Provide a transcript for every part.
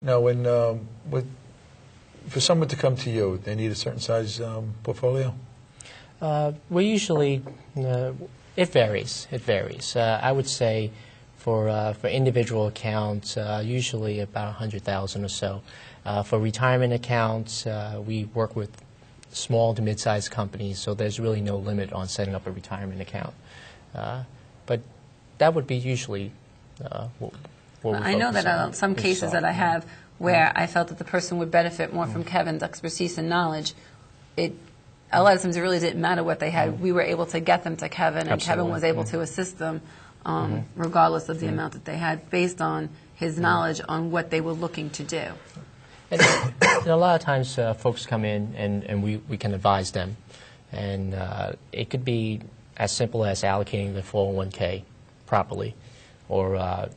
Now, for someone to come to you, they need a certain size portfolio? We usually, it varies. It varies. I would say for individual accounts, usually about $100,000 or so. For retirement accounts, we work with small to mid-sized companies, so there's really no limit on setting up a retirement account. But that would be usually what we I know that on. some cases that I have where I felt that the person would benefit more from Kevin's expertise and knowledge, a lot of times it really didn't matter what they had. We were able to get them to Kevin, and Kevin was able to assist them regardless of the amount that they had, based on his knowledge on what they were looking to do. And a lot of times folks come in and we can advise them. And it could be as simple as allocating the 401k properly, or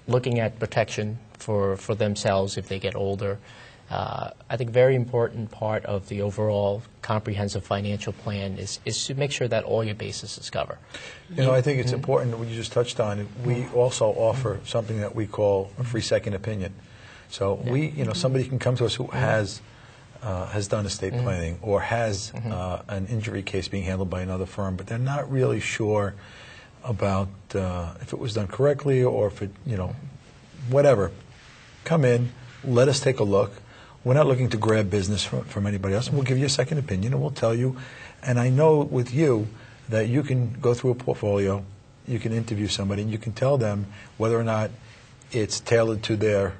looking at protection for themselves if they get older. I think a very important part of the overall comprehensive financial plan is to make sure that all your bases is covered. You know, I think it's important what you just touched on. We also offer something that we call a free second opinion. So somebody can come to us who has done estate planning or has an injury case being handled by another firm, but they're not really sure about if it was done correctly or if it, whatever. Come in, let us take a look. We're not looking to grab business from anybody else. We'll give you a second opinion and we'll tell you. And I know with you that you can go through a portfolio, you can interview somebody, and you can tell them whether or not it's tailored to their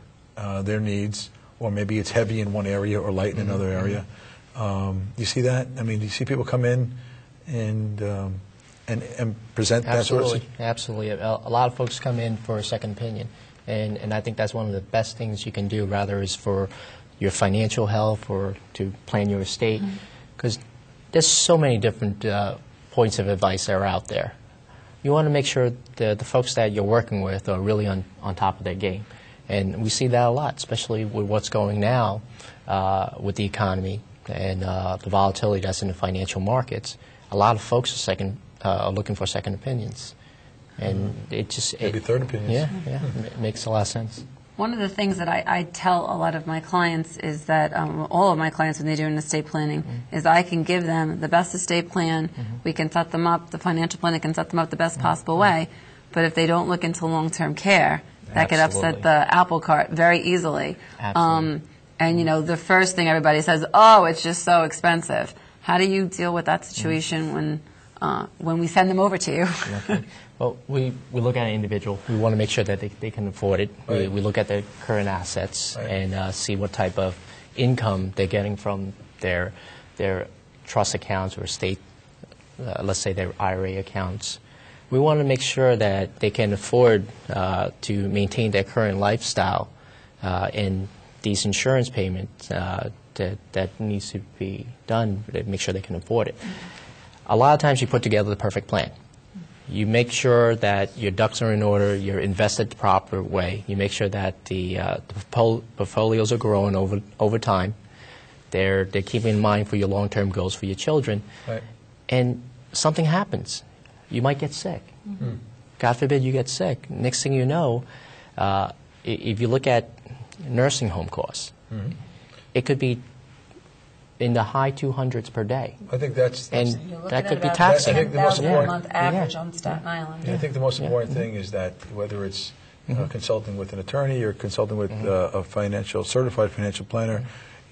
needs, or maybe it's heavy in one area or light in another area. You see that? I mean, do you see people come in and present that sort of thing? Absolutely. A lot of folks come in for a second opinion. And I think that's one of the best things you can do, rather is for your financial health or to plan your estate, because there's so many different points of advice that are out there. You want to make sure the folks that you're working with are really on top of their game. And we see that a lot, especially with what's going now with the economy and the volatility that's in the financial markets. A lot of folks are looking for second opinions. And maybe third opinions. Yeah, it makes a lot of sense. One of the things that I tell a lot of my clients is that, all of my clients when they do an estate planning, is I can give them the best estate plan, we can set them up, the financial planner can set them up the best possible way, but if they don't look into long-term care, that could upset the apple cart very easily. Absolutely. And the first thing everybody says, oh, it's just so expensive. How do you deal with that situation when we send them over to you? Well, we look at an individual. We want to make sure that they can afford it. Right. We look at their current assets and see what type of income they're getting from their trust accounts or estate, let's say their IRA accounts. We want to make sure that they can afford to maintain their current lifestyle, and these insurance payments that needs to be done to make sure they can afford it. A lot of times you put together the perfect plan. You make sure that your ducks are in order, you're invested the proper way. You make sure that the portfolios are growing over time. They're keeping in mind for your long-term goals for your children. Right. And something happens. You might get sick. God forbid you get sick. Next thing you know, if you look at nursing home costs, it could be in the high 200s per day. I think that's and that could be taxing. I think the most important month average on Staten Island. I think the most important thing is that whether it's consulting with an attorney or consulting with a certified financial planner,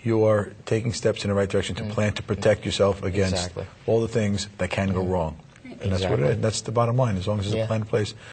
you are taking steps in the right direction to plan to protect yourself against all the things that can go wrong. And that's what it is. That's the bottom line, as long as there's a plan in place.